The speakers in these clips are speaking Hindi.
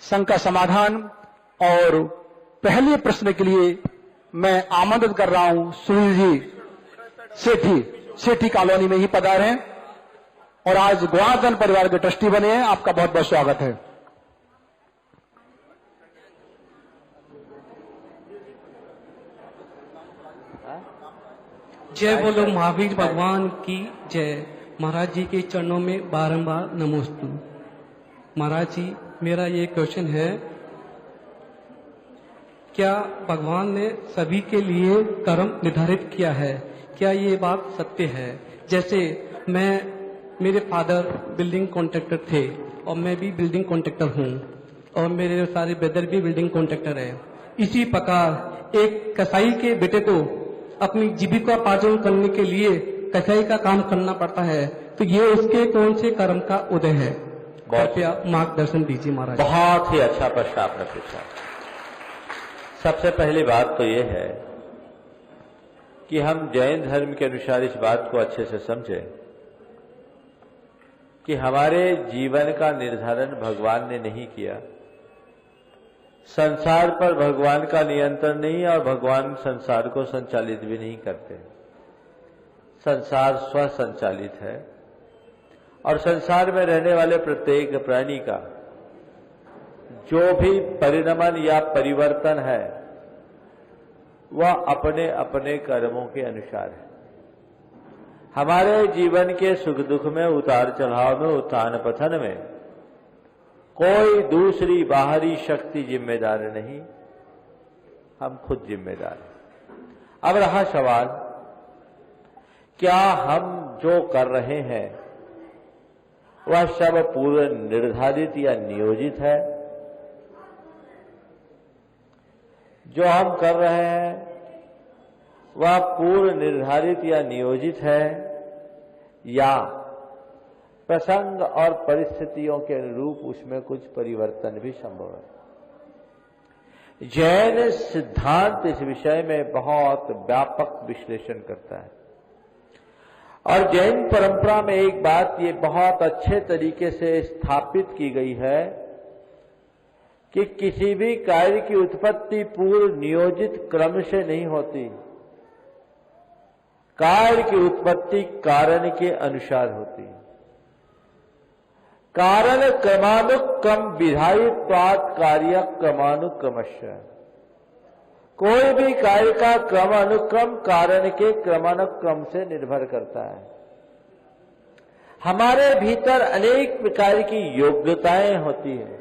संघ का समाधान। और पहले प्रश्न के लिए मैं आमंत्रित कर रहा हूं सुनील जी सेठी कॉलोनी में ही पधारे हैं और आज ग्वादन परिवार के ट्रस्टी बने हैं। आपका बहुत बहुत स्वागत है। जय बोलो महावीर भगवान की जय। महाराज जी के चरणों में बारंबार नमोस्तु। महाराज जी, मेरा ये क्वेश्चन है, क्या भगवान ने सभी के लिए कर्म निर्धारित किया है? क्या ये बात सत्य है? जैसे मेरे फादर बिल्डिंग कॉन्ट्रैक्टर थे और मैं भी बिल्डिंग कॉन्ट्रैक्टर हूँ और मेरे सारे ब्रदर भी बिल्डिंग कॉन्ट्रैक्टर है। इसी प्रकार एक कसाई के बेटे को अपनी जीविकोपार्जन करने के लिए कसाई का काम करना पड़ता है, तो ये उसके कौन से कर्म का उदय है? कृपया मार्गदर्शन दीजिए महाराज। बहुत ही अच्छा प्रश्न आपने पूछा। सबसे पहली बात तो ये है कि हम जैन धर्म के अनुसार इस बात को अच्छे से समझें कि हमारे जीवन का निर्धारण भगवान ने नहीं किया। संसार पर भगवान का नियंत्रण नहीं और भगवान संसार को संचालित भी नहीं करते। संसार स्वसंचालित है और संसार में रहने वाले प्रत्येक प्राणी का जो भी परिणमन या परिवर्तन है वह अपने अपने कर्मों के अनुसार है। हमारे जीवन के सुख दुख में, उतार चढ़ाव में, उत्थान पतन में कोई दूसरी बाहरी शक्ति जिम्मेदार नहीं, हम खुद जिम्मेदार हैं। अब रहा सवाल, क्या हम जो कर रहे हैं वह सब पूर्व निर्धारित या नियोजित है? जो हम कर रहे हैं वह पूर्व निर्धारित या नियोजित है या प्रसंग और परिस्थितियों के अनुरूप उसमें कुछ परिवर्तन भी संभव है? जैन सिद्धांत इस विषय में बहुत व्यापक विश्लेषण करता है और जैन परंपरा में एक बात ये बहुत अच्छे तरीके से स्थापित की गई है कि किसी भी कार्य की उत्पत्ति पूर्व नियोजित क्रम से नहीं होती। कार्य की उत्पत्ति कारण के अनुसार होती है। कारण क्रमानुक्रम विधायित्वात् कार्य क्रमानुक्रमस्य। कोई भी कार्य का क्रमानुक्रम कारण के क्रमानुक्रम से निर्भर करता है। हमारे भीतर अनेक प्रकार की योग्यताएं होती हैं।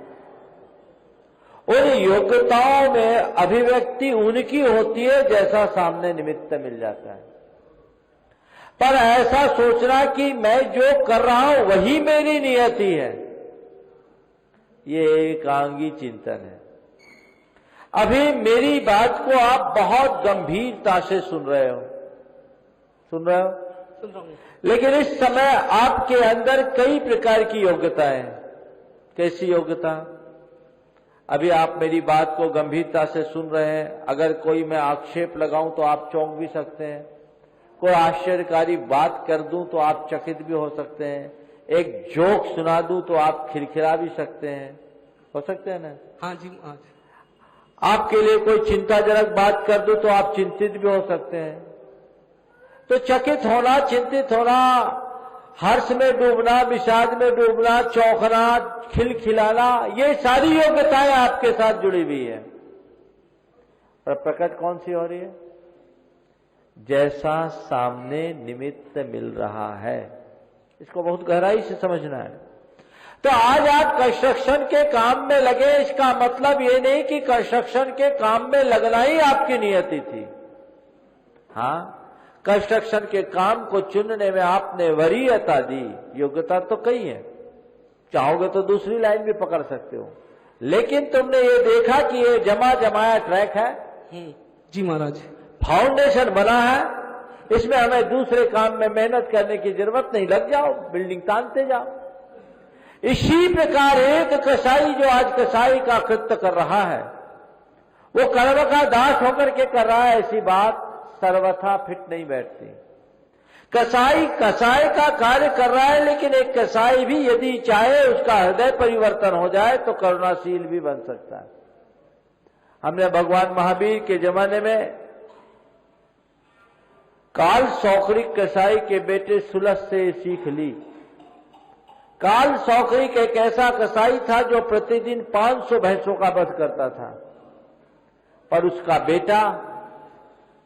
उन योग्यताओं में अभिव्यक्ति उनकी होती है जैसा सामने निमित्त मिल जाता है। पर ऐसा सोचना कि मैं जो कर रहा हूं वही मेरी नियति है, ये एकांगी चिंतन है। अभी मेरी बात को आप बहुत गंभीरता से सुन रहे हो। सुन रहे हो? लेकिन इस समय आपके अंदर कई प्रकार की योग्यताएं हैं। कैसी योग्यता? अभी आप मेरी बात को गंभीरता से सुन रहे हैं। अगर कोई मैं आक्षेप लगाऊं तो आप चौंक भी सकते हैं। कोई आश्चर्यकारी बात कर दूं तो आप चकित भी हो सकते हैं। एक जोक सुना दूं तो आप खिलखिला भी सकते हैं। हो सकते हैं ना? हाँ जी। हाँ। आपके लिए कोई चिंताजनक बात कर दूं तो आप चिंतित भी हो सकते हैं। तो चकित होना, चिंतित होना, हर्ष में डूबना, विषाद में डूबना, चौंकना, खिलखिलाना, ये सारी योग्यताएं आपके साथ जुड़ी हुई है। पर प्रकट कौन सी हो रही है? जैसा सामने निमित्त मिल रहा है। इसको बहुत गहराई से समझना है। तो आज आप कंस्ट्रक्शन के काम में लगे, इसका मतलब ये नहीं कि कंस्ट्रक्शन के काम में लगना ही आपकी नियति थी। हाँ, कंस्ट्रक्शन के काम को चुनने में आपने वरीयता दी। योग्यता तो कई है, चाहोगे तो दूसरी लाइन भी पकड़ सकते हो, लेकिन तुमने ये देखा कि ये जमा जमाया ट्रैक है। जी महाराज। फाउंडेशन बना है, इसमें हमें दूसरे काम में मेहनत करने की जरूरत नहीं, लग जाओ, बिल्डिंग तानते जाओ। इसी प्रकार एक कसाई जो आज कसाई का कृत्य कर रहा है, वो कर्म का दास होकर के कर रहा है, ऐसी बात सर्वथा फिट नहीं बैठती। कसाई कसाई का कार्य कर रहा है, लेकिन एक कसाई भी यदि चाहे उसका हृदय परिवर्तन हो जाए तो करुणाशील भी बन सकता है। हमने भगवान महावीर के जमाने में काल सौकरिक कसाई के बेटे सुलस से सीख ली। काल सौकरिक एक ऐसा कसाई था जो प्रतिदिन 500 भैंसों का वध करता था, पर उसका बेटा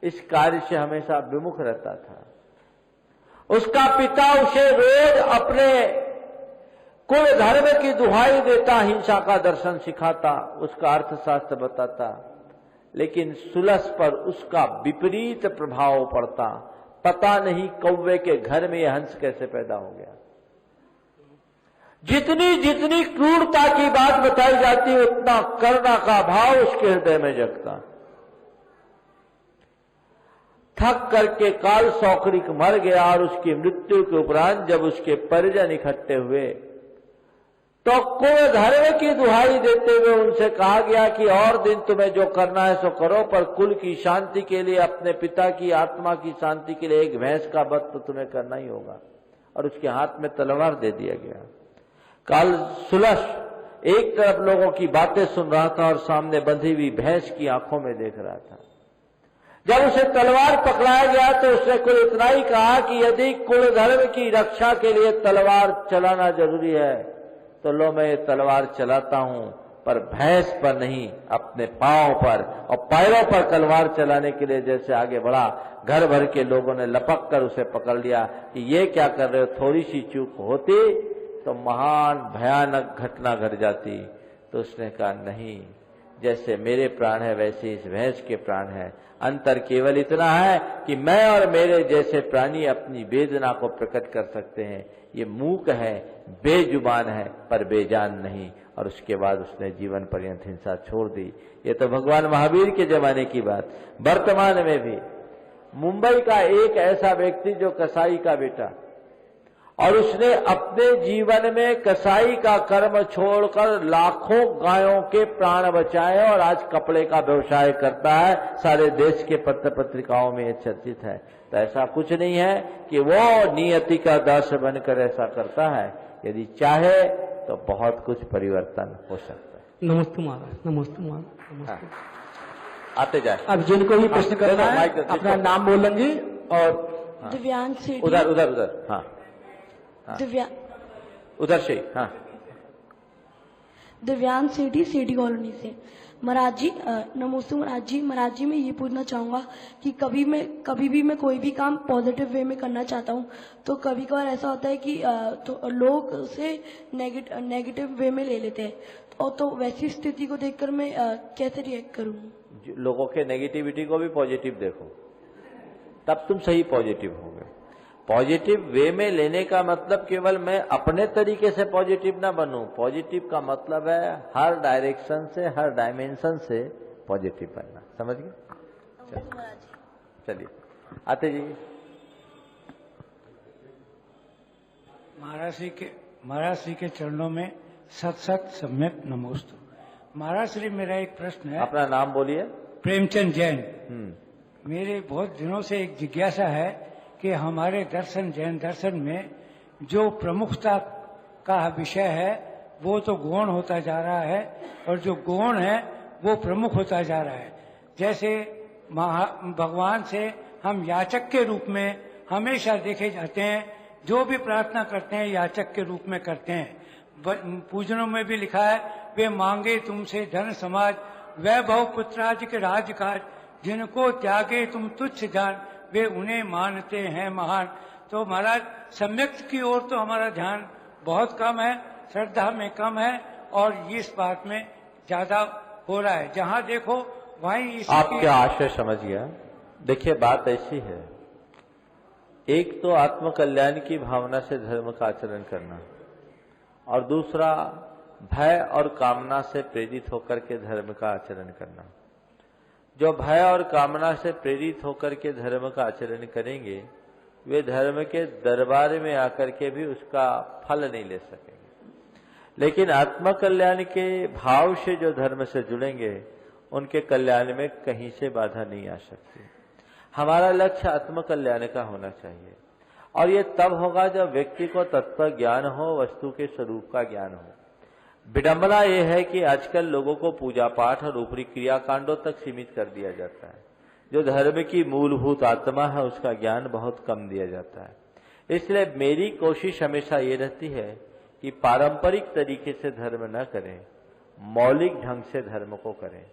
इस कार्य से हमेशा विमुख रहता था। उसका पिता उसे रोज अपने कुल धर्म की दुहाई देता, हिंसा का दर्शन सिखाता, उसका अर्थशास्त्र बताता, लेकिन सुलस पर उसका विपरीत प्रभाव पड़ता। पता नहीं कौवे के घर में यह हंस कैसे पैदा हो गया। जितनी जितनी क्रूरता की बात बताई जाती उतना करुणा का भाव उसके हृदय में जगता। थक करके काल सौकरिक मर गया और उसकी मृत्यु के उपरांत जब उसके परिजन इकट्ठे हुए तो कुल धर्म की दुहाई देते हुए उनसे कहा गया कि और दिन तुम्हें जो करना है सो करो, पर कुल की शांति के लिए, अपने पिता की आत्मा की शांति के लिए एक भैंस का वध तो तुम्हें करना ही होगा। और उसके हाथ में तलवार दे दिया गया। काल सुलस एक तरफ लोगों की बातें सुन रहा था और सामने बंधी हुई भैंस की आंखों में देख रहा था। जब उसे तलवार पकड़ाया गया तो उसने कुल इतना ही कहा कि यदि कुल धर्म की रक्षा के लिए तलवार चलाना जरूरी है तो लो मैं ये तलवार चलाता हूं, पर भैंस पर नहीं, अपने पांव पर और पैरों पर तलवार चलाने के लिए जैसे आगे बढ़ा, घर भर के लोगों ने लपक कर उसे पकड़ लिया कि ये क्या कर रहे हो, थोड़ी सी चूक होती तो महान भयानक घटना घट जाती। तो उसने कहा नहीं, जैसे मेरे प्राण है वैसे इस भैंस के प्राण है। अंतर केवल इतना है कि मैं और मेरे जैसे प्राणी अपनी वेदना को प्रकट कर सकते हैं। ये मूक है, बेजुबान है, पर बेजान नहीं। और उसके बाद उसने जीवन पर्यंत हिंसा छोड़ दी। ये तो भगवान महावीर के जमाने की बात। वर्तमान में भी मुंबई का एक ऐसा व्यक्ति जो कसाई का बेटा, और उसने अपने जीवन में कसाई का कर्म छोड़कर लाखों गायों के प्राण बचाए और आज कपड़े का व्यवसाय करता है। सारे देश के पत्र पत्रिकाओं में ये चर्चित है। तो ऐसा कुछ नहीं है कि वो नियति का दास बनकर ऐसा करता है। यदि चाहे तो बहुत कुछ परिवर्तन हो सकता है। नमस्ते महाराज, नमस्ते महाराज, नमस्ते। हाँ। आते जाए। अब जिनको भी प्रश्न करना है अपना नाम बोलेंगे और दिव्यांश सेठी। उधर उधर उधर, हाँ उधर से, हाँ। दिव्यांश सेठी, सेठी कॉलोनी से। महाराज जी नमस्ते महाराज जी। महाराज जी मैं ये पूछना चाहूंगा कि कभी भी मैं कोई भी काम पॉजिटिव वे में करना चाहता हूँ तो कभी कभार ऐसा होता है कि तो लोग उसे नेगेटिव वे में ले लेते हैं, तो वैसी स्थिति को देखकर मैं कैसे रिएक्ट करूँ? लोगों के नेगेटिविटी को भी पॉजिटिव देखो, तब तुम सही पॉजिटिव होगे। पॉजिटिव वे में लेने का मतलब केवल मैं अपने तरीके से पॉजिटिव ना बनूं। पॉजिटिव का मतलब है हर डायरेक्शन से, हर डायमेंशन से पॉजिटिव बनना। समझ गए? चलिए आते जी। महाराज श्री के चरणों में सत सत सम्यक नमोस्तु। महाराज श्री मेरा एक प्रश्न है। अपना नाम बोलिए। प्रेमचंद जैन। मेरे बहुत दिनों से एक जिज्ञासा है कि हमारे दर्शन, जैन दर्शन में जो प्रमुखता का विषय है वो तो गौण होता जा रहा है और जो गौण है वो प्रमुख होता जा रहा है। जैसे भगवान से हम याचक के रूप में हमेशा देखे जाते हैं, जो भी प्रार्थना करते हैं याचक के रूप में करते हैं। पूजनों में भी लिखा है, वे मांगे तुमसे धन समाज, वैभव पुत्राज के राजकाज, जिनको त्यागे तुम तुच्छ जान, वे उन्हें मानते हैं महान। तो महाराज सम्यक की ओर तो हमारा ध्यान बहुत कम है, श्रद्धा में कम है और इस बात में ज्यादा हो रहा है। जहां देखो वहीं आपके आशय समझ गया। देखिए बात ऐसी है, एक तो आत्मकल्याण की भावना से धर्म का आचरण करना और दूसरा भय और कामना से प्रेरित होकर के धर्म का आचरण करना। जो भय और कामना से प्रेरित होकर के धर्म का आचरण करेंगे वे धर्म के दरबार में आकर के भी उसका फल नहीं ले सकेंगे। लेकिन आत्मकल्याण के भाव से जो धर्म से जुड़ेंगे उनके कल्याण में कहीं से बाधा नहीं आ सकती। हमारा लक्ष्य आत्मकल्याण का होना चाहिए और ये तब होगा जब व्यक्ति को तत्व ज्ञान हो, वस्तु के स्वरूप का ज्ञान हो। विडंबना ये है कि आजकल लोगों को पूजा पाठ और ऊपरी क्रियाकांडों तक सीमित कर दिया जाता है। जो धर्म की मूलभूत आत्मा है उसका ज्ञान बहुत कम दिया जाता है। इसलिए मेरी कोशिश हमेशा ये रहती है कि पारंपरिक तरीके से धर्म न करें, मौलिक ढंग से धर्म को करें।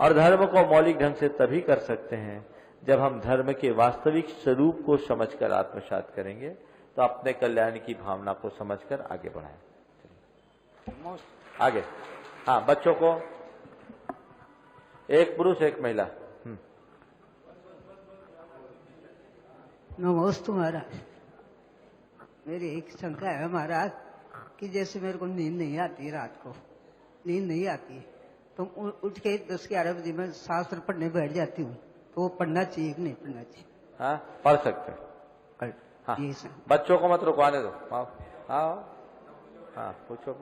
और धर्म को मौलिक ढंग से तभी कर सकते हैं जब हम धर्म के वास्तविक स्वरूप को समझकर आत्मसात करेंगे, तो अपने कल्याण की भावना को समझकर आगे बढ़ाएं। आगे, हाँ, बच्चों को, एक पुरुष एक महिला। नमस्ते महाराज। मेरी एक शंका है महाराज कि जैसे मेरे को नींद नहीं आती, रात को नींद नहीं आती, तो उठ के 10-11 बजे मैं शास्त्र पढ़ने बैठ जाती हूँ, तो वो पढ़ना चाहिए कि नहीं पढ़ना चाहिए? हाँ, पढ़ सकते हैं। हाँ, बच्चों को मत रुकवाने दो। हाँ हाँ, पूछो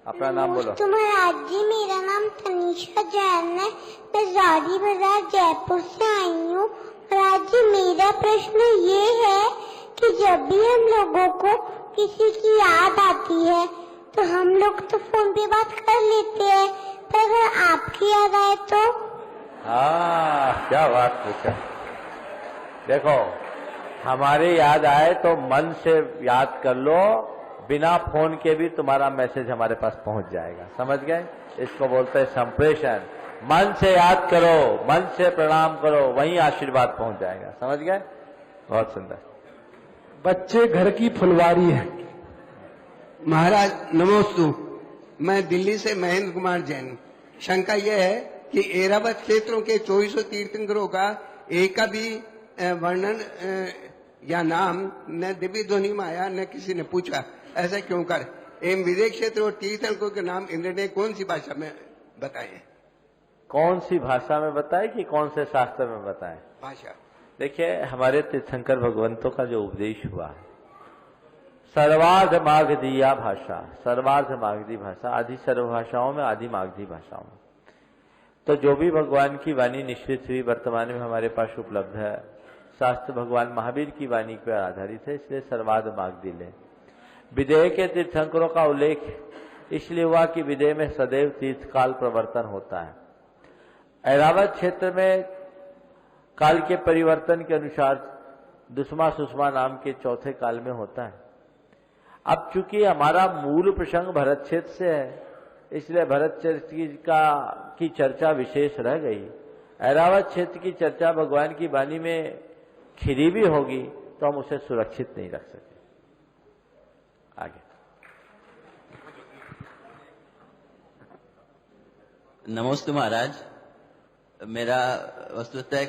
अपना नाम बोलो। महाराज जी, मेरा नाम तनीषा जैन है, मैं जारी बाजार जयपुर से आई हूँ। महाराज जी, मेरा प्रश्न ये है कि जब भी हम लोगों को किसी की याद आती है तो हम लोग तो फोन पे बात कर लेते हैं, पर अगर आपकी याद आए तो? हाँ, क्या बात पूछा। देखो, हमारी याद आए तो मन से याद कर लो, बिना फोन के भी तुम्हारा मैसेज हमारे पास पहुंच जाएगा। समझ गए? इसको बोलते हैं संप्रेषण। मन से याद करो, मन से प्रणाम करो, वहीं आशीर्वाद पहुंच जाएगा। समझ गए? बहुत सुंदर। बच्चे घर की फुलवारी है। महाराज नमोस्तु। मैं दिल्ली से महेंद्र कुमार जैन। शंका यह है कि एरावत क्षेत्रों के 2400 तीर्थंकरों का एक का भी वर्णन या नाम न दिव्य ध्वनि में आया, न किसी ने पूछा। ऐसा क्यों कर? एवं विदेश क्षेत्र और तीर्थंकरों के नाम इंद्र ने कौन सी भाषा में बताए? कौन सी भाषा में बताए कि कौन से शास्त्र में बताए? भाषा। देखिए, हमारे तीर्थंकर भगवंतों का जो उपदेश हुआ है, सर्वार्ध मागधीया भाषा, सर्वार्ध मागधी भाषा, आदि सर्व भाषाओं में, आदि मागधी भाषाओं में। तो जो भी भगवान की वाणी निश्चित हुई वर्तमान में हमारे पास उपलब्ध है, शास्त्र भगवान महावीर की वाणी पर आधारित है, इसलिए सर्वार्ध मागधी ले। विदेह के तीर्थंकरों का उल्लेख इसलिए हुआ कि विदेह में सदैव तीर्थकाल प्रवर्तन होता है। ऐरावत क्षेत्र में काल के परिवर्तन के अनुसार दुष्मा सुषमा नाम के चौथे काल में होता है। अब चूंकि हमारा मूल प्रसंग भरत क्षेत्र से है, इसलिए भरत क्षेत्र की चर्चा विशेष रह गई। ऐरावत क्षेत्र की चर्चा भगवान की वाणी में खिरी भी होगी तो हम उसे सुरक्षित नहीं रख सके। आगे। नमस्ते महाराज। मेरा वस्तुतः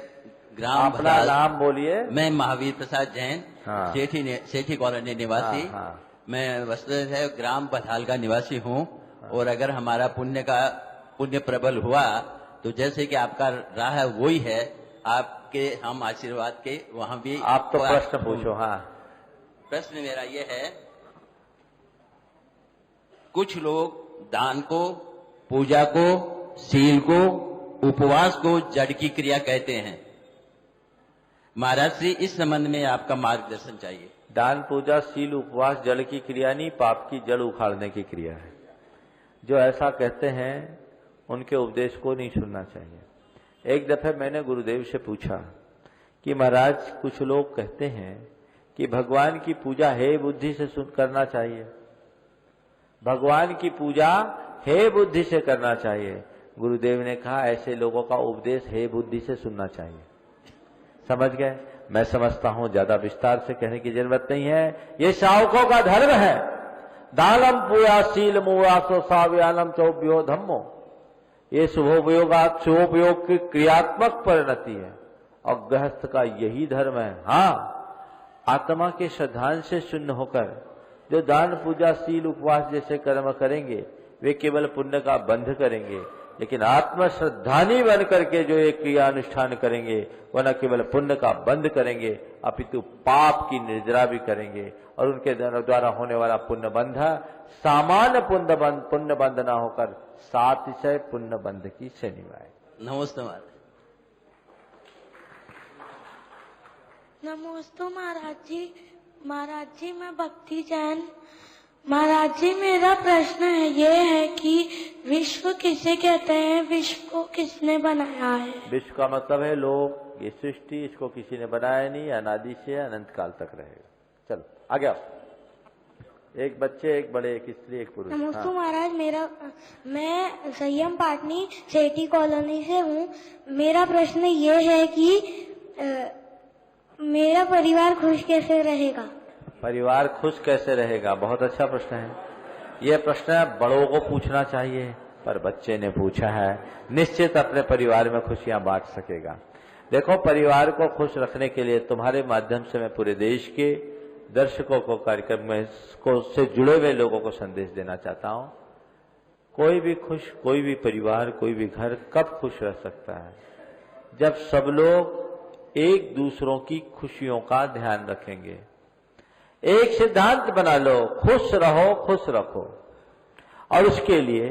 ग्राम, अपना नाम बोलिए। मैं महावीर प्रसाद जैन, हाँ। सेठी कॉलोनी निवासी। हाँ। मैं वस्तुतः ग्राम बथाल का निवासी हूँ। और अगर हमारा पुण्य प्रबल हुआ तो जैसे कि आपका राह है वही है, आपके हम आशीर्वाद के वहाँ भी। आप तो प्रश्न पूछो। हाँ, प्रश्न मेरा ये है, कुछ लोग दान को, पूजा को, शील को, उपवास को जड़ की क्रिया कहते हैं। महाराज श्री, इस संबंध में आपका मार्गदर्शन चाहिए। दान, पूजा, शील, उपवास जड़ की क्रिया नहीं, पाप की जड़ उखाड़ने की क्रिया है। जो ऐसा कहते हैं उनके उपदेश को नहीं सुनना चाहिए। एक दफे मैंने गुरुदेव से पूछा कि महाराज, कुछ लोग कहते हैं कि भगवान की पूजा हे बुद्धि से करना चाहिए, भगवान की पूजा हे बुद्धि से करना चाहिए। गुरुदेव ने कहा ऐसे लोगों का उपदेश हे बुद्धि से सुनना चाहिए। समझ गए? मैं समझता हूं ज्यादा विस्तार से कहने की जरूरत नहीं है। ये शावकों का धर्म है। दानम पूया शील मुवासो साव्यानम चौभ्यो धम्मो। ये शुभोपयोग की क्रियात्मक परिणति है और गृहस्थ का यही धर्म है। हाँ, आत्मा के श्रद्धांश से शून्य होकर जो दान, पूजा, शील, उपवास जैसे कर्म करेंगे वे केवल पुण्य का बंध करेंगे, लेकिन आत्म श्रद्धानी बन करके जो एक क्रिया अनुष्ठान करेंगे वह न केवल पुण्य का बंध करेंगे अपितु पाप की निर्जरा भी करेंगे। और उनके द्वारा होने वाला पुण्य बंध सामान्य पुण्य बंध न होकर सातिशय पुण्य बंध की श्रेणी में आए। नमस्ते महाराज। नमस्ते महाराज जी। महाराज जी मैं भक्ति जैन। महाराज जी मेरा प्रश्न ये है कि विश्व किसे कहते हैं, विश्व को किसने बनाया है? विश्व का मतलब है लोग, ये सृष्टि, इसको किसी ने बनाया नहीं, अनादि से अनंत काल तक रहेगा। चलो आगे आओ। एक बच्चे, एक बड़े, एक स्त्री, एक पुरुष। नमस्ते महाराज, मैं संयम पाटनी सेठी कॉलोनी से हूँ। मेरा प्रश्न ये है कि मेरा परिवार खुश कैसे रहेगा? परिवार खुश कैसे रहेगा, बहुत अच्छा प्रश्न है। यह प्रश्न बड़ों को पूछना चाहिए, पर बच्चे ने पूछा है। निश्चित अपने परिवार में खुशियां बांट सकेगा। देखो, परिवार को खुश रखने के लिए तुम्हारे माध्यम से मैं पूरे देश के दर्शकों को, कार्यक्रम में से जुड़े हुए लोगों को संदेश देना चाहता हूं। कोई भी खुश, कोई भी परिवार, कोई भी घर कब खुश रह सकता है? जब सब लोग एक दूसरों की खुशियों का ध्यान रखेंगे। एक सिद्धांत बना लो, खुश रहो, खुश रखो। और उसके लिए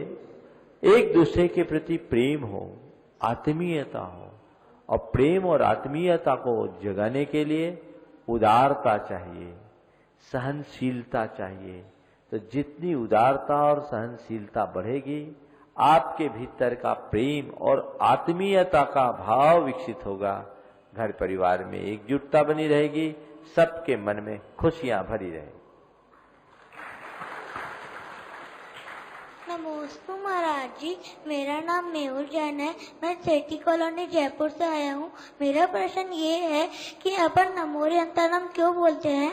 एक दूसरे के प्रति प्रेम हो, आत्मीयता हो। और प्रेम और आत्मीयता को जगाने के लिए उदारता चाहिए, सहनशीलता चाहिए। तो जितनी उदारता और सहनशीलता बढ़ेगी, आपके भीतर का प्रेम और आत्मीयता का भाव विकसित होगा। घर परिवार में एकजुटता बनी रहेगी, सबके मन में खुशियां भरी रहेगी। नमस्ते महाराज जी, मेरा नाम मेहुल जैन है। मैं सेठी कॉलोनी जयपुर से आया हूँ। मेरा प्रश्न ये है कि अपन नमो ह्यंतानम क्यों बोलते हैं?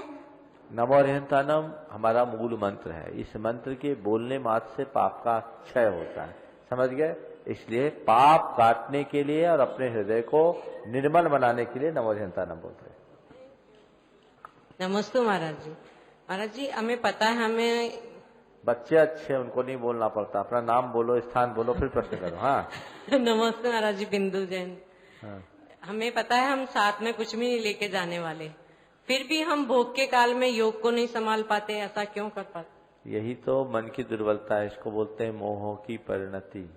नमो ह्यंतानम हमारा मूल मंत्र है। इस मंत्र के बोलने मात्र से पाप का क्षय होता है, समझ गए? इसलिए पाप काटने के लिए और अपने हृदय को निर्मल बनाने के लिए नमो ह्यंतानम बोलते हैं। नमस्ते महाराज जी। महाराज जी हमें पता है, हमें बच्चे अच्छे, उनको नहीं बोलना पड़ता। अपना नाम बोलो, स्थान बोलो, फिर प्रश्न करो। हाँ नमस्ते महाराज जी, बिंदु जैन। हाँ। हमें पता है हम साथ में कुछ भी नहीं लेके जाने वाले, फिर भी हम भोग के काल में योग को नहीं संभाल पाते, ऐसा क्यों कर पाते? यही तो मन की दुर्बलता है। इसको बोलते हैं मोह की परिणति।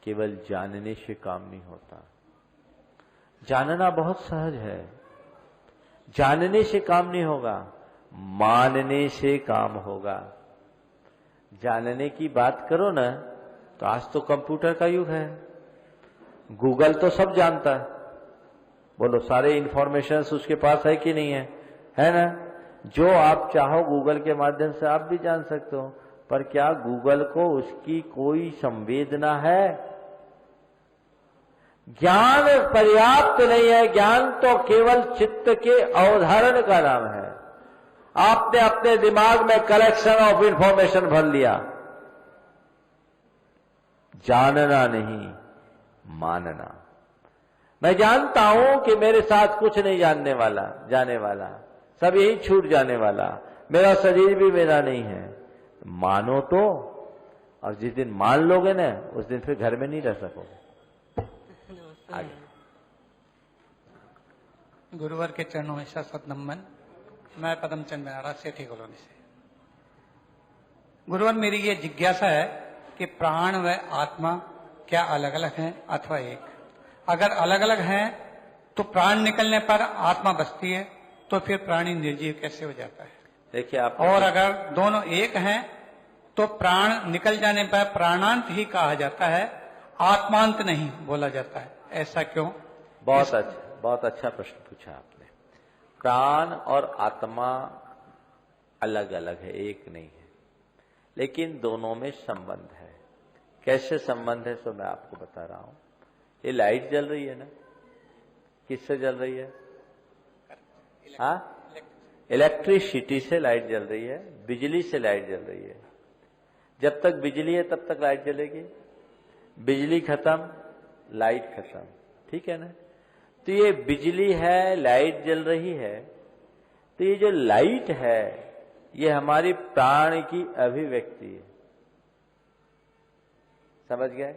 केवल जानने से काम नहीं होता। जानना बहुत सहज है, जानने से काम नहीं होगा, मानने से काम होगा। जानने की बात करो ना, तो आज तो कंप्यूटर का युग है। गूगल तो सब जानता है। बोलो, सारे इंफॉर्मेशन उसके पास है कि नहीं है ना? जो आप चाहो गूगल के माध्यम से आप भी जान सकते हो, पर क्या गूगल को उसकी कोई संवेदना है? ज्ञान पर्याप्त नहीं है। ज्ञान तो केवल चित्त के अवधारण का नाम है। आपने अपने दिमाग में कलेक्शन ऑफ इंफॉर्मेशन भर लिया। जानना नहीं, मानना। मैं जानता हूं कि मेरे साथ कुछ नहीं जाने वाला, सब यही छूट जाने वाला। मेरा शरीर भी मेरा नहीं है। मानो तो, और जिस दिन मान लोगे ना, उस दिन फिर घर में नहीं रह सकोगे। आगे। गुरुवर के चरणों में शाश्वत नमन। मैं पदमचंद बेनारा सेठी कॉलोनी से। गुरुवर, मेरी ये जिज्ञासा है कि प्राण व आत्मा क्या अलग अलग हैं अथवा एक? अगर अलग अलग हैं तो प्राण निकलने पर आत्मा बचती है, तो फिर प्राणी निर्जीव कैसे हो जाता है? देखिए आप, और अगर दोनों एक हैं तो प्राण निकल जाने पर प्राणांत ही कहा जाता है, आत्मांत नहीं बोला जाता है, ऐसा क्यों? बहुत अच्छा प्रश्न पूछा आपने। प्राण और आत्मा अलग अलग है, एक नहीं है, लेकिन दोनों में संबंध है। कैसे संबंध है सो मैं आपको बता रहा हूं। ये लाइट जल रही है ना, किससे जल रही है? हाँ, इलेक्ट्रिसिटी से लाइट जल रही है, बिजली से लाइट जल रही है। जब तक बिजली है तब तक लाइट जलेगी। बिजली खत्म, लाइट खत्म, ठीक है ना? तो ये बिजली है, लाइट जल रही है। तो ये जो लाइट है, ये हमारी प्राण की अभिव्यक्ति है। समझ गए?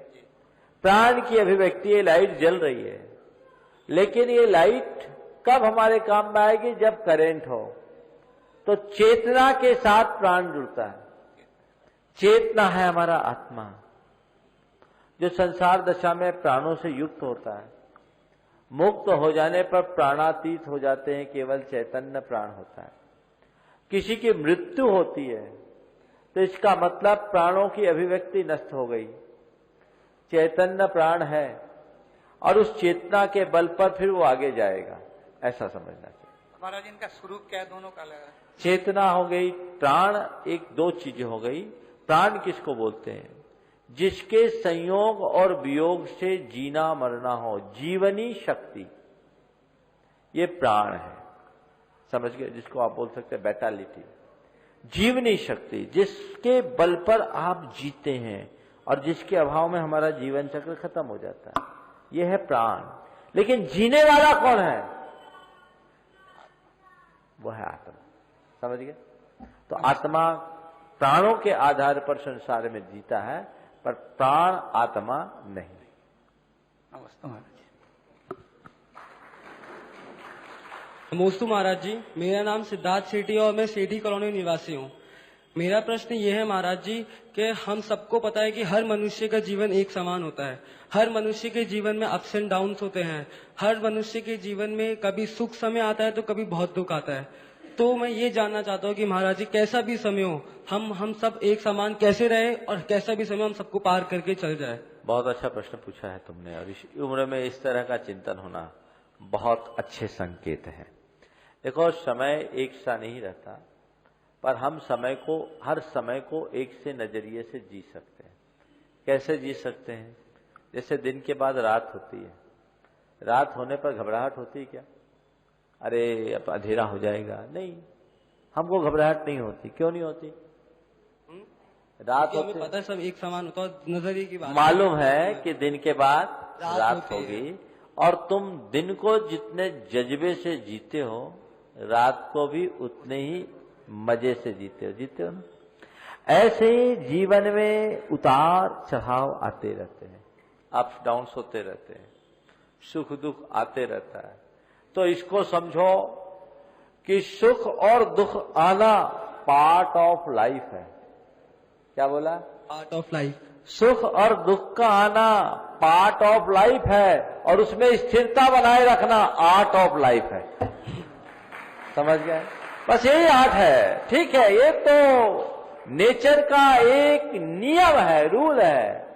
प्राण की अभिव्यक्ति है, लाइट जल रही है। लेकिन ये लाइट कब हमारे काम में आएगी? जब करंट हो। तो चेतना के साथ प्राण जुड़ता है। चेतना है हमारा आत्मा, जो संसार दशा में प्राणों से युक्त होता है। मुक्त हो जाने पर प्राणातीत हो जाते हैं, केवल चैतन्य प्राण होता है। किसी की मृत्यु होती है तो इसका मतलब प्राणों की अभिव्यक्ति नष्ट हो गई, चैतन्य प्राण है और उस चेतना के बल पर फिर वो आगे जाएगा, ऐसा समझना चाहिए। महाराज इनका स्वरूप क्या है, दोनों का लगा? चेतना हो गई, प्राण, एक दो चीजें हो गई। प्राण किसको बोलते हैं? जिसके संयोग और वियोग से जीना मरना हो, जीवनी शक्ति, ये प्राण है। समझ गए? जिसको आप बोल सकते हैं बैटालिटी, जीवनी शक्ति, जिसके बल पर आप जीते हैं और जिसके अभाव में हमारा जीवन चक्र खत्म हो जाता है, यह है प्राण। लेकिन जीने वाला कौन है? वो है आत्मा। समझ गए? तो आत्मा प्राणों के आधार पर संसार में जीता है, पर प्राण आत्मा नहीं। नमोस्तु महाराज जी, मेरा नाम सिद्धार्थ सेठी और मैं सेठी कॉलोनी निवासी हूँ। मेरा प्रश्न ये है महाराज जी कि हम सबको पता है कि हर मनुष्य का जीवन एक समान होता है। हर मनुष्य के जीवन में अप्स एंड डाउन्स होते हैं। हर मनुष्य के जीवन में कभी सुख समय आता है तो कभी बहुत दुख आता है। तो मैं ये जानना चाहता हूँ कि महाराज जी, कैसा भी समय हो, हम सब एक समान कैसे रहे और कैसा भी समय हम सबको पार करके चल जाए। बहुत अच्छा प्रश्न पूछा है तुमने, और इस उम्र में इस तरह का चिंतन होना बहुत अच्छे संकेत है। देखो, समय एक सा नहीं रहता, पर हम हर समय को एक से नजरिए से जी सकते हैं। कैसे जी सकते हैं? जैसे दिन के बाद रात होती है, रात होने पर घबराहट होती है क्या? अरे अब अंधेरा हो जाएगा, नहीं, हमको घबराहट नहीं होती। क्यों नहीं होती? रात होती, पता है सब एक समान होता है, नजरिए की बात। मालूम है कि दिन के बाद रात होगी, और तुम दिन को जितने जज्बे से जीते हो, रात को भी उतने ही मजे से जीते हो ना? ऐसे ही जीवन में उतार चढ़ाव आते रहते हैं, अप्स डाउन्स होते रहते हैं, सुख दुख आते रहता है। तो इसको समझो कि सुख और दुख आना पार्ट ऑफ लाइफ है। क्या बोला? Part of life. सुख और दुख का आना पार्ट ऑफ लाइफ है, और उसमें स्थिरता बनाए रखना आर्ट ऑफ लाइफ है। समझ गए? बस यही आर्ट है। ठीक है, ये तो नेचर का एक नियम है, रूल है,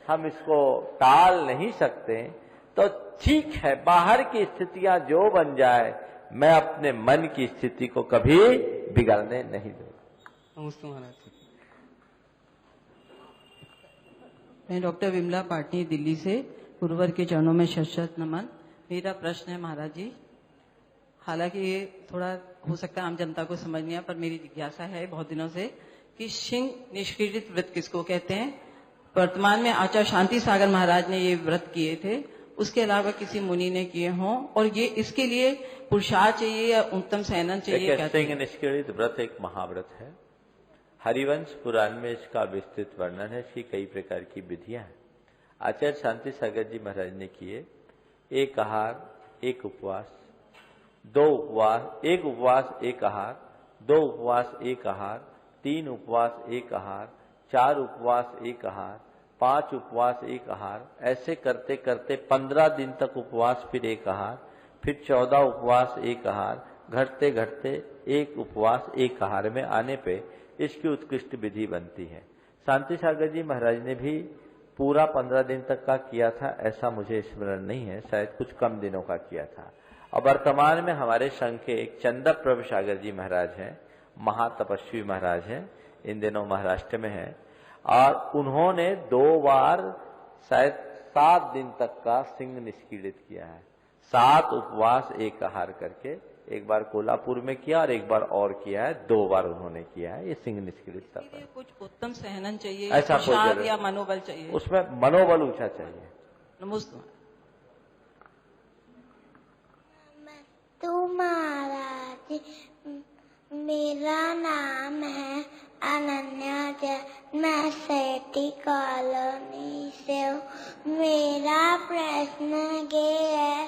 हम इसको टाल नहीं सकते। तो ठीक है, बाहर की स्थितियां जो बन जाए, मैं अपने मन की स्थिति को कभी बिगड़ने नहीं दूंगा। मैं डॉक्टर विमला पाटनी, दिल्ली से। गुरुवर के चरणों में शत नमन। मेरा प्रश्न है महाराज जी, हालांकि ये थोड़ा हो सकता है आम जनता को समझ नहीं आया, पर मेरी जिज्ञासा है बहुत दिनों से कि सिंह निष्क्रिय व्रत किसको कहते हैं? वर्तमान में आचार्य शांति सागर महाराज ने ये व्रत किए थे, उसके अलावा किसी मुनि ने किए हों, और ये इसके लिए पुरुषार्थ चाहिए या उत्तम सहनन चाहिए? सिंह निष्क्रिय व्रत एक महाव्रत है। हरिवंश पुराण में इसका विस्तृत वर्णन है। इसकी कई प्रकार की विधियां हैं। आचार्य शांति सागर जी महाराज ने किए, एक आहार एक उपवास, दो उपवास, एक उपवास एक आहार, दो उपवास एक आहार, तीन उपवास एक आहार, चार उपवास एक आहार, पांच उपवास एक आहार, ऐसे करते करते 15 दिन तक उपवास, फिर एक आहार, फिर 14 उपवास एक आहार, घटते घटते एक उपवास एक आहार में आने पे इसकी उत्कृष्ट विधि बनती है। शांति सागर जी महाराज ने भी पूरा 15 दिन तक का किया था, ऐसा मुझे स्मरण नहीं है, शायद कुछ कम दिनों का किया था। और वर्तमान में हमारे संघ के एक चंदक प्रभु सागर जी महाराज हैं, महातपस्वी महाराज हैं, इन दिनों महाराष्ट्र में हैं, और उन्होंने 2 बार शायद 7 दिन तक का सिंह निष्क्रिय किया है। 7 उपवास एक आहार करके, एक बार कोल्हापुर में किया और एक बार और किया है, 2 बार उन्होंने किया है। ये सिंह निष्क्रियता पर कुछ उत्तम सहनन चाहिए, ऐसा कोई या मनोबल चाहिए? उसमें मनोबल ऊंचा चाहिए। नमस्ते। महाराज, मेरा नाम है अनन्या जैन, मैं सेठी कॉलोनी से हूँ। मेरा प्रश्न ये है,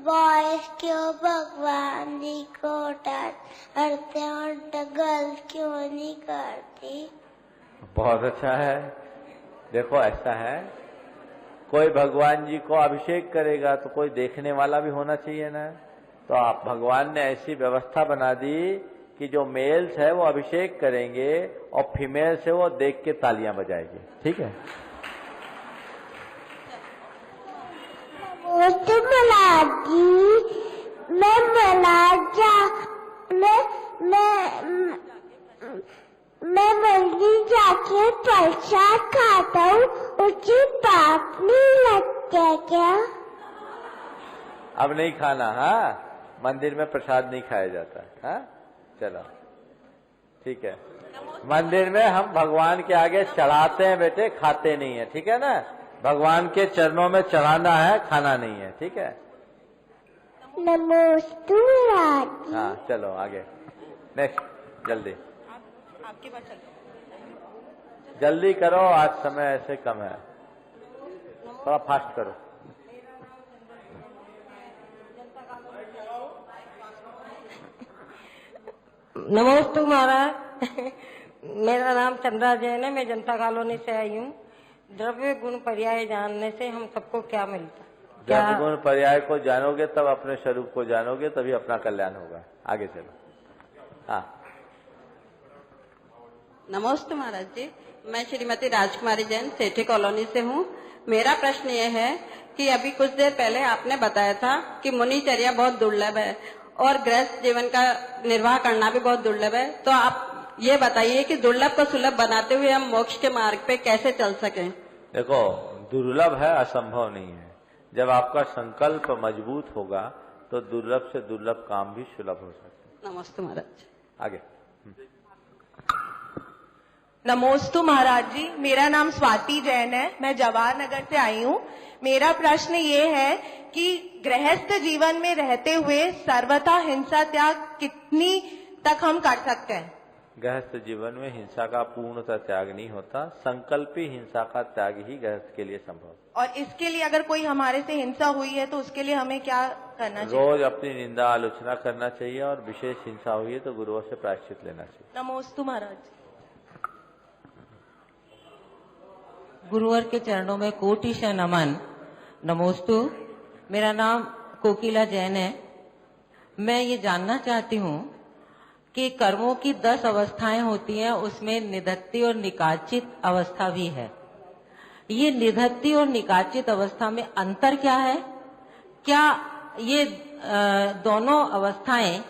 बॉयज क्यों भगवान जी को डरते और गर्ल्स क्यों नहीं करती? बहुत अच्छा है। देखो, ऐसा है, कोई भगवान जी को अभिषेक करेगा तो कोई देखने वाला भी होना चाहिए ना। तो आप भगवान ने ऐसी व्यवस्था बना दी कि जो मेल्स है वो अभिषेक करेंगे और फीमेल्स है वो देख के तालियां बजाएंगे। ठीक है। मैं मंदिर जाके प्रसाद खाता हूँ, उससे पाप नहीं लगता क्या? अब नहीं खाना। हाँ, मंदिर में प्रसाद नहीं खाया जाता। हाँ, चलो ठीक है। मंदिर में हम भगवान के आगे चढ़ाते हैं बेटे, खाते नहीं है। ठीक है ना, भगवान के चरणों में चढ़ाना है, खाना नहीं है। ठीक है। नमोस्तु महाराज। हाँ चलो आगे, नेक्स्ट, जल्दी आपके पास चलो, जल्दी करो, आज समय ऐसे कम है, थोड़ा फास्ट करो। नमस्ते महाराज। मेरा नाम चंद्रा जैन है, मैं जनता कॉलोनी से आई हूँ। द्रव्य गुण पर्याय जानने से हम सबको क्या मिलता? जब गुण पर्याय को जानोगे तब अपने स्वरूप को जानोगे, तभी अपना कल्याण होगा। आगे चलो। हाँ, नमस्ते महाराज जी, मैं श्रीमती राजकुमारी जैन सेठी कॉलोनी से हूँ। मेरा प्रश्न ये है कि अभी कुछ देर पहले आपने बताया था कि मुनिचर्या बहुत दुर्लभ है और गृहस्थ जीवन का निर्वाह करना भी बहुत दुर्लभ है। तो आप ये बताइए कि दुर्लभ को सुलभ बनाते हुए हम मोक्ष के मार्ग पे कैसे चल सकें? देखो, दुर्लभ है, असंभव नहीं है। जब आपका संकल्प मजबूत होगा तो दुर्लभ से दुर्लभ काम भी सुलभ हो सकता है। नमस्ते महाराज। आगे। नमोस्तु महाराज जी, मेरा नाम स्वाति जैन है, मैं जवाहर नगर से आई हूँ। मेरा प्रश्न ये है कि गृहस्थ जीवन में रहते हुए सर्वथा हिंसा त्याग कितनी तक हम कर सकते हैं? गृहस्थ जीवन में हिंसा का पूर्णतः त्याग नहीं होता, संकल्पी हिंसा का त्याग ही गृहस्थ के लिए संभव। और इसके लिए अगर कोई हमारे से हिंसा हुई है तो उसके लिए हमें क्या करना चाहिए? रोज अपनी निंदा आलोचना करना चाहिए, और विशेष हिंसा हुई है तो गुरुओं से प्रायश्चित लेना चाहिए। नमोस्तु महाराज। गुरुवर के चरणों में कोटिशः नमन। नमोस्तु, मेरा नाम कोकिला जैन है। मैं ये जानना चाहती हूँ कि कर्मों की 10 अवस्थाएं होती हैं, उसमें निधत्ती और निकाचित अवस्था भी है। ये निधत्ती और निकाचित अवस्था में अंतर क्या है? क्या ये दोनों अवस्थाएं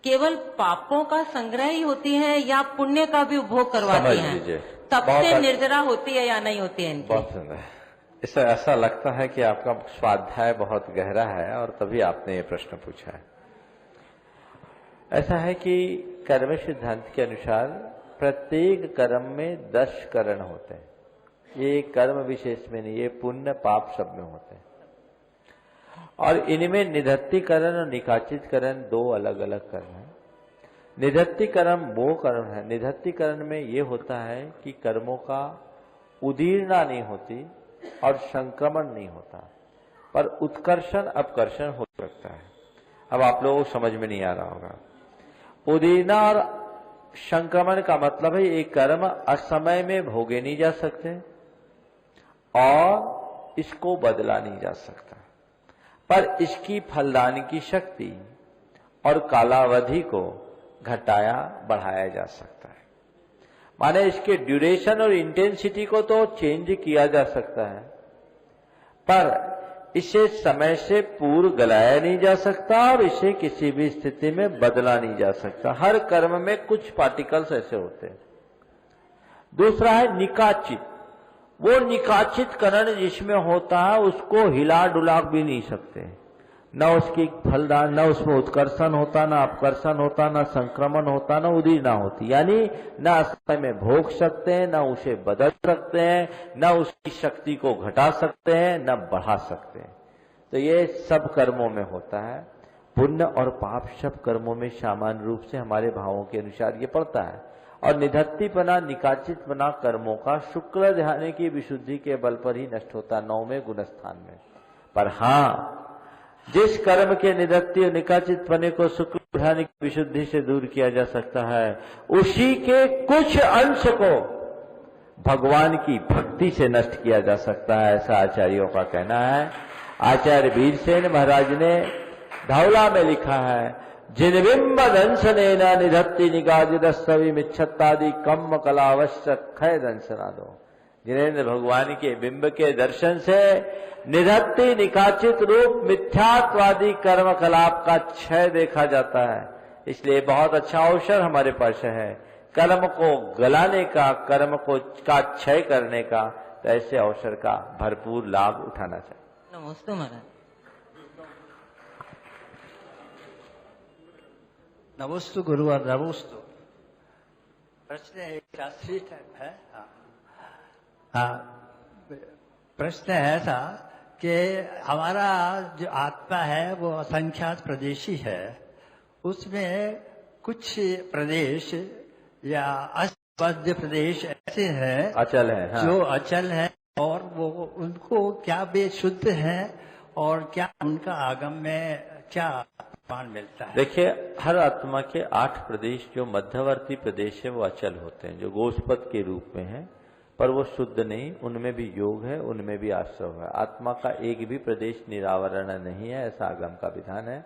केवल पापों का संग्रह ही होती है या पुण्य का भी उपभोग करवाती हैं? तब से निर्जरा होती है या नहीं होती है इनकी? बहुत सुंदर। इससे ऐसा लगता है कि आपका स्वाध्याय बहुत गहरा है और तभी आपने ये प्रश्न पूछा है। ऐसा है कि कर्म सिद्धांत के अनुसार प्रत्येक कर्म में 10 करण होते हैं। ये कर्म विशेष में नहीं, ये पुण्य पाप सब में होते हैं। और इनमें निधत्तीकरण और निकाचितकरण 2 अलग अलग कर्म हैं। निधत्तीकरण वो कर्म है, निधत्तीकरण में ये होता है कि कर्मों का उदीर्णा नहीं होती और संक्रमण नहीं होता, पर उत्कर्षण अपकर्षण हो सकता है। अब आप लोगों को समझ में नहीं आ रहा होगा। उदीर्णा और संक्रमण का मतलब है एक कर्म असमय में भोगे नहीं जा सकते और इसको बदला नहीं जा सकता, पर इसकी फलदान की शक्ति और कालावधि को घटाया बढ़ाया जा सकता है। माने इसके ड्यूरेशन और इंटेंसिटी को तो चेंज किया जा सकता है, पर इसे समय से पूर्व गलाया नहीं जा सकता और इसे किसी भी स्थिति में बदला नहीं जा सकता। हर कर्म में कुछ पार्टिकल्स ऐसे होते हैं। दूसरा है निकाचित। वो निकाचित करण जिसमें होता है उसको हिला डुला भी नहीं सकते, न उसकी फलदान, न उसमें उत्कर्षण होता, न अपकर्षण होता, न संक्रमण होता, न उदीर्णा होती। यानी न समय में भोग सकते हैं, न उसे बदल सकते हैं, न उसकी शक्ति को घटा सकते हैं, न बढ़ा सकते हैं। तो ये सब कर्मों में होता है। पुण्य और पाप सब कर्मों में सामान्य रूप से हमारे भावों के अनुसार ये पड़ता है। और निधत्तीपना निकाचितपना कर्मों का शुक्ल ध्यान की विशुद्धि के बल पर ही नष्ट होता, 9वें गुणस्थान में। पर हाँ, जिस कर्म के निधत्ती और निकाचित पने को शुक्ल ध्यान की विशुद्धि से दूर किया जा सकता है, उसी के कुछ अंश को भगवान की भक्ति से नष्ट किया जा सकता है, ऐसा आचार्यों का कहना है। आचार्य वीरसेन महाराज ने धौला में लिखा है, जिन बिंब दंशनेन निधत्ति निगाजिदस्तविमिच्छत्तादि कम्म कलावश्य खय दंशनादो। जिन्हें भगवान के बिंब के दर्शन से निधत्ति निकाचित रूप मिथ्यात्वादी कर्म कलाप का क्षय देखा जाता है। इसलिए बहुत अच्छा अवसर हमारे पास है कर्म को गलाने का, कर्म को का क्षय करने का। तो ऐसे अवसर का भरपूर लाभ उठाना चाहिए। नमस्ते महाराज। नमोस्तु गुरुवर, नमोस्तु। प्रश्न एक शास्त्रीय है। प्रश्न है ऐसा कि हमारा जो आत्मा है वो असंख्यात प्रदेशी है, उसमें कुछ प्रदेश या मध्य प्रदेश ऐसे हैं अचल है, हाँ। जो अचल है, और वो उनको क्या वे शुद्ध है और क्या उनका आगम में क्या प्रमाण मिलता है? देखिए, हर आत्मा के 8 प्रदेश जो मध्यवर्ती प्रदेश है वो अचल होते हैं, जो गोस्पद के रूप में है, पर वो शुद्ध नहीं। उनमें भी योग है, उनमें भी आश्रव है। आत्मा का एक भी प्रदेश निरावरण नहीं है, ऐसा आगम का विधान है।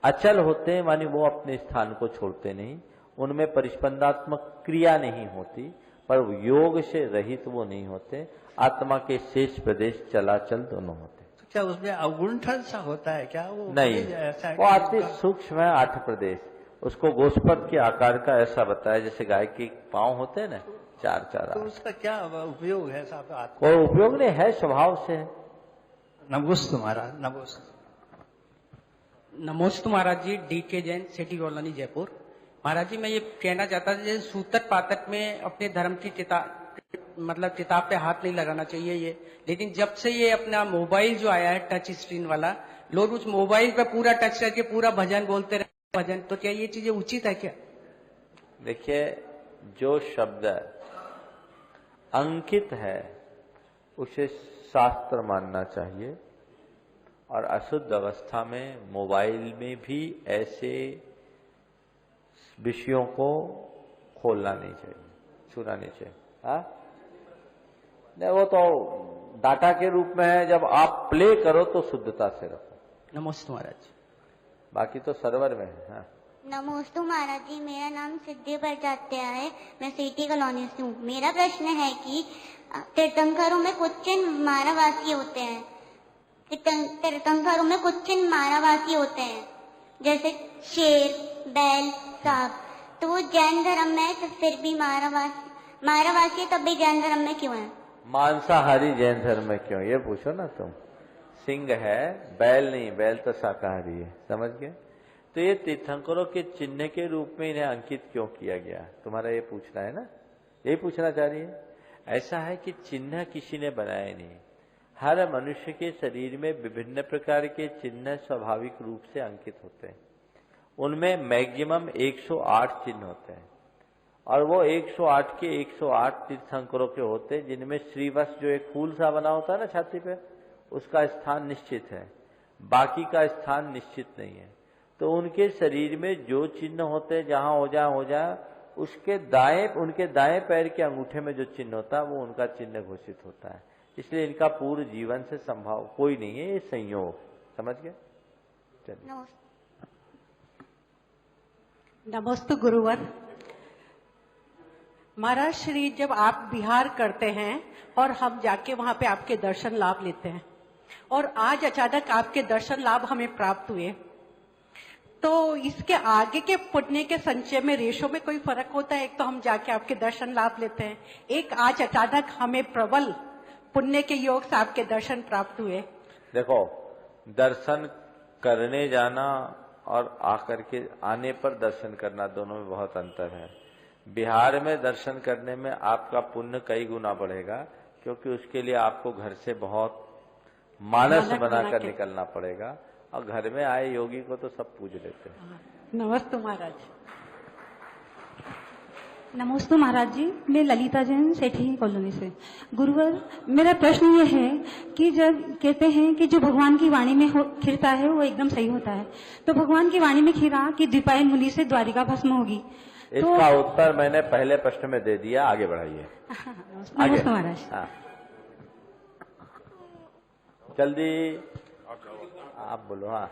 अचल होते हैं मानी वो अपने स्थान को छोड़ते नहीं, उनमें परिस्पंदात्मक क्रिया नहीं होती, पर योग से रहित वो नहीं होते। आत्मा के शेष प्रदेश चलाचल दोनों होते। तो क्या उसमें अवगुंठन सा होता है क्या? वो नहीं, ऐसा वो अति सूक्ष्म है 8 प्रदेश। उसको गोस्पद के आकार का ऐसा बताया जैसे गाय के पांव होते हैं ना, 4-4। तो उसका क्या उपयोग है साहब? कोई उपयोग नहीं है, स्वभाव से है। नमोस्तु महाराज। नमोस्तु। नमोस्तु महाराज जी। DK Jain, city colony, Jaipur. महाराज जी, मैं ये कहना चाहता था जैसे सूतक पातक में अपने धर्म की किताब पे हाथ नहीं लगाना चाहिए ये, लेकिन जब से ये अपना मोबाइल जो आया है टच स्क्रीन वाला, लोग उस मोबाइल पे पूरा टच करके पूरा भजन बोलते रहते भजन, तो क्या ये चीजें उचित है क्या? देखिए, जो शब्द अंकित है उसे शास्त्र मानना चाहिए, और अशुद्ध अवस्था में मोबाइल में भी ऐसे विषयों को खोलना नहीं चाहिए, छूना नहीं चाहिए। हाँ, नहीं, वो तो डाटा के रूप में है, जब आप प्ले करो तो शुद्धता से रखो। नमस्ते महाराज। बाकी तो सर्वर में है। हाँ। नमोस्तु महाराज जी, मेरा नाम सिद्धि प्रजात्य है, मैं सिटी कॉलोनी से हूँ। मेरा प्रश्न है कि तीर्थंकरों में कुछ चिन्ह मारावासी होते हैं, तीर्थंकरों में कुछ चिन्ह मारावासी होते हैं, जैसे शेर, बैल, सांप, तो वो जैन धर्म में है, तो फिर भी मारावासी तब भी जैन धर्म में क्यों है? मांसाहारी जैन धर्म में क्यों, ये पूछो ना तुम। सिंह है, बैल नहीं, बैल तो शाकाहारी है, समझ गए? तो ये तीर्थंकरों के चिन्ह के रूप में इन्हें अंकित क्यों किया गया, तुम्हारा ये पूछना है ना, यही पूछना चाह रही है। ऐसा है कि चिन्ह किसी ने बनाए नहीं, हर मनुष्य के शरीर में विभिन्न प्रकार के चिन्ह स्वाभाविक रूप से अंकित होते हैं। उनमें मैक्सिमम 108 चिन्ह होते हैं, और वो 108 के 108 तीर्थंकरों के होते हैं, जिनमें श्रीवत्स जो एक फूल सा बना होता है ना छाती पे, उसका स्थान निश्चित है, बाकी का स्थान निश्चित नहीं है। तो उनके शरीर में जो चिन्ह होते हैं, जहां हो जाए उनके दाएं पैर के अंगूठे में जो चिन्ह होता है वो उनका चिन्ह घोषित होता है। इसलिए इनका पूर्ण जीवन से संभव कोई नहीं है, ये संयोग। समझ गए? चलिए। नमस्ते गुरुवर। महाराज श्री, जब आप बिहार करते हैं और हम जाके वहां पे आपके दर्शन लाभ लेते हैं, और आज अचानक आपके दर्शन लाभ हमें प्राप्त हुए, तो इसके आगे के पुण्य के संचय में रेशो में कोई फर्क होता है? एक तो हम जाके आपके दर्शन लाभ लेते हैं, एक आज अचानक हमें प्रबल पुण्य के योग से आपके दर्शन प्राप्त हुए। देखो, दर्शन करने जाना और आकर के आने पर दर्शन करना, दोनों में बहुत अंतर है। बिहार में दर्शन करने में आपका पुण्य कई गुना बढ़ेगा, क्योंकि उसके लिए आपको घर से बहुत मानस बनाकर निकलना पड़ेगा, और घर में आए योगी को तो सब पूज लेते हैं। नमस्ते महाराज। नमस्ते महाराज जी, मैं ललिता जैन, सेठी कॉलोनी से। गुरुवर, मेरा प्रश्न ये है कि जब कहते हैं कि जो भगवान की वाणी में खिरता है वो एकदम सही होता है, तो भगवान की वाणी में खिरा कि द्विपायन मुनि से द्वारिका भस्म होगी, इसका उत्तर मैंने पहले प्रश्न में दे दिया, आगे बढ़ाइए। आगे महाराज। हाँ। जल्दी आप बोलो। हाँ।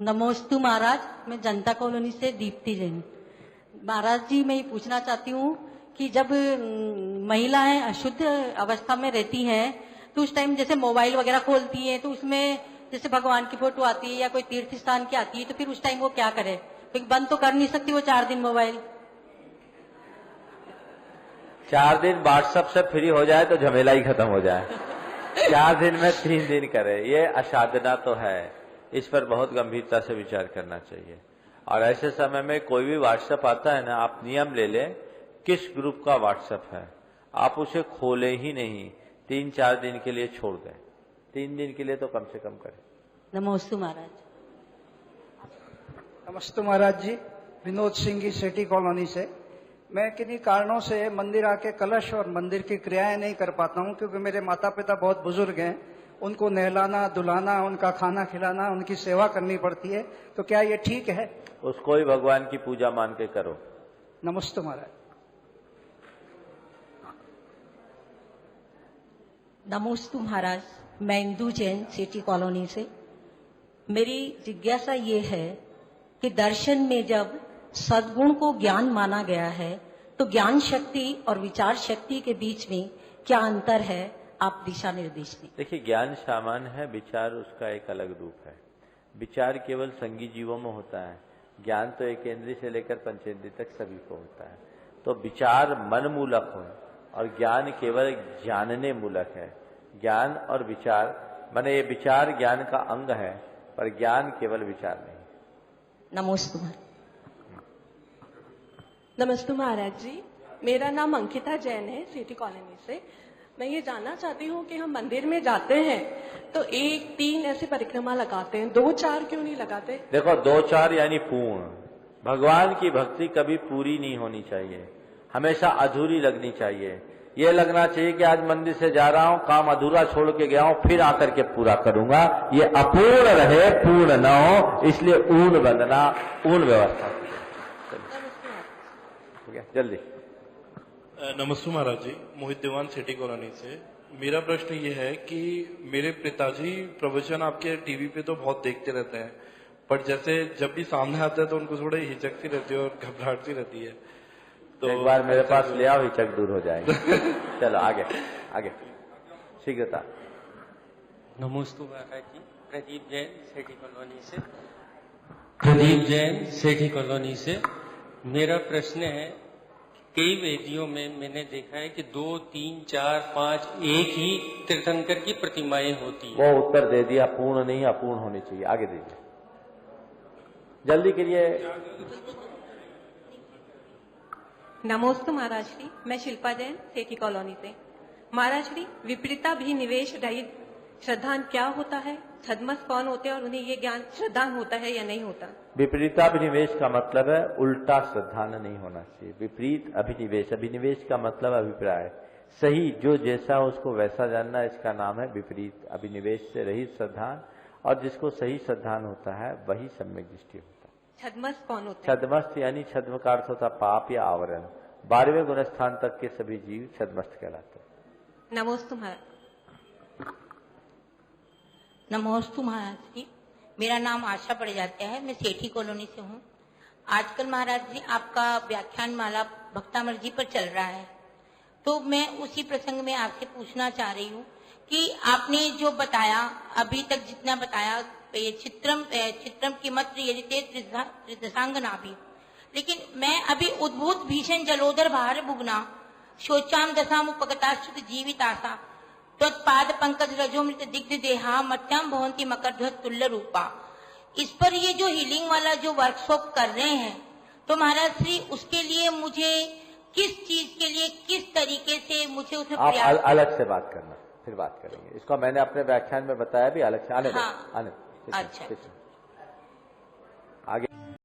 नमोस्तु महाराज, मैं जनता कॉलोनी से दीप्ति जैन। महाराज जी, मैं ये पूछना चाहती हूँ कि जब महिलाएं अशुद्ध अवस्था में रहती हैं तो उस टाइम जैसे मोबाइल वगैरह खोलती हैं तो उसमें जैसे भगवान की फोटो आती है या कोई तीर्थ स्थान की आती है, तो फिर उस टाइम वो क्या करे? क्योंकि बंद तो कर नहीं सकती वो 4 दिन मोबाइल। 4 दिन व्हाट्सएप से फ्री हो जाए तो झमेला ही खत्म हो जाए। 4 दिन में 3 दिन करे, ये असाधना तो है। इस पर बहुत गंभीरता से विचार करना चाहिए। और ऐसे समय में कोई भी व्हाट्सएप आता है ना, आप नियम ले लें किस ग्रुप का व्हाट्सएप है, आप उसे खोले ही नहीं, 3-4 दिन के लिए छोड़ दें। 3 दिन के लिए तो कम से कम करें। नमोस्तु महाराज। नमस्ते महाराज जी, विनोद सिंह जी सेठी कॉलोनी से। मैं किन्हीं कारणों से मंदिर आके कलश और मंदिर की क्रियाएं नहीं कर पाता हूं, क्योंकि मेरे माता पिता बहुत बुजुर्ग हैं, उनको नहलाना धुलाना, उनका खाना खिलाना, उनकी सेवा करनी पड़ती है। तो क्या ये ठीक है? उसको ही भगवान की पूजा मान के करो। नमस्ते महाराज। नमोस्तु महाराज, मैं इंदू जैन सिटी कॉलोनी से। मेरी जिज्ञासा ये है कि दर्शन में जब सद्गुण को ज्ञान माना गया है तो ज्ञान शक्ति और विचार शक्ति के बीच में क्या अंतर है? आप दिशा निर्देश दें। देखिए, ज्ञान सामान्य है, विचार उसका एक अलग रूप है। विचार केवल संगी जीवों में होता है, ज्ञान तो एक इंद्रिय से लेकर पंचेंद्रिय तक सभी को होता है। तो विचार मन मूलक हो और ज्ञान केवल जानने मूलक है। ज्ञान और विचार माने ये विचार ज्ञान का अंग है, पर ज्ञान केवल विचार नहीं। नमोस्तु। नमस्ते महाराज जी, मेरा नाम अंकिता जैन है सिटी कॉलोनी से। मैं ये जानना चाहती हूँ कि हम मंदिर में जाते हैं तो 1-3 ऐसे परिक्रमा लगाते हैं, 2-4 क्यों नहीं लगाते? देखो, 2-4 यानी पूर्ण। भगवान की भक्ति कभी पूरी नहीं होनी चाहिए, हमेशा अधूरी लगनी चाहिए। ये लगना चाहिए कि आज मंदिर से जा रहा हूँ, काम अधूरा छोड़ के गया हूँ, फिर आकर के पूरा करूंगा। ये अपूर्ण रहे, पूर्ण न हो, इसलिए ऊन बंधना, ऊन व्यवस्था। जल्दी। नमस्ते महाराज जी, मोहित दीवान सिटी कॉलोनी से। मेरा प्रश्न ये है कि मेरे पिताजी प्रवचन आपके टीवी पे तो बहुत देखते रहते हैं, पर जैसे जब भी सामने आते हैं तो उनको थोड़ी हिचक सी रहती है और घबराहट सी रहती है। तो एक बार मेरे पास ले आओ, हिचक दूर हो जाएगी। चलो आगे आगे, शीघ्रता। नमोस्तु महाराज जी, प्रदीप जैन सेठी कॉलोनी से। प्रदीप जैन सेठी कॉलोनी से। मेरा प्रश्न है, कई वेदियों में मैंने देखा है कि 2, 3, 4, 5 एक ही तीर्थंकर की प्रतिमाएं होती है। वो उत्तर दे दिया, पूर्ण नहीं अपूर्ण होनी चाहिए। आगे दीजिए, जल्दी करिए। नमोस्तु महाराज श्री, मैं शिल्पा जैन सेठी कॉलोनी से। महाराज श्री, विपरीताभिनिवेश रहित श्रद्धान क्या होता है? छद्मस कौन होते हैं और उन्हें ये ज्ञान श्रद्धान होता है या नहीं होता? विपरीताभिनिवेश का मतलब है उल्टा श्रद्धान नहीं होना चाहिए। विपरीत अभिनिवेश, अभिनिवेश का मतलब अभिप्राय, सही जो जैसा उसको वैसा जानना, इसका नाम है विपरीत अभिनिवेश से रहित श्रद्धान। और जिसको सही श्रद्धान होता है वही सम्यक दृष्टि होता है। छद्मस कौन होता है? छद्मस्त यानी छद्म का अर्थ होता पाप या आवरण। 12वें गुणस्थान तक के सभी जीव छद्मस्त कहलाते हैं। नमोस्तु महाराज। नमोस्तु महाराज जी, मेरा नाम आशा पड़ जाता है, मैं सेठी कॉलोनी से हूँ। आजकल महाराज जी आपका व्याख्यान माला भक्तामर जी पर चल रहा है, तो मैं उसी प्रसंग में आपसे पूछना चाह रही हूँ कि आपने जो बताया अभी तक, जितना बताया ये चित्रम की मत त्रिदशांगना भी, लेकिन मैं अभी उद्भूत भीषण जलोदर भार बुगना शोचाम दशाम उपगताश्रुत जीवित आशा तत्पाद पंकज रजोमृत दिग्ध देहा मत्याम भवंती मकरध्वज तुल्य रूपा, इस पर ये जो हीलिंग वाला जो वर्कशॉप कर रहे हैं, तो महाराज श्री उसके लिए मुझे किस चीज के लिए, किस तरीके से मुझे उसमें आप अलग से बात करना, फिर बात करेंगे। इसको मैंने अपने व्याख्यान में बताया भी, अलग से आने दो। अच्छा।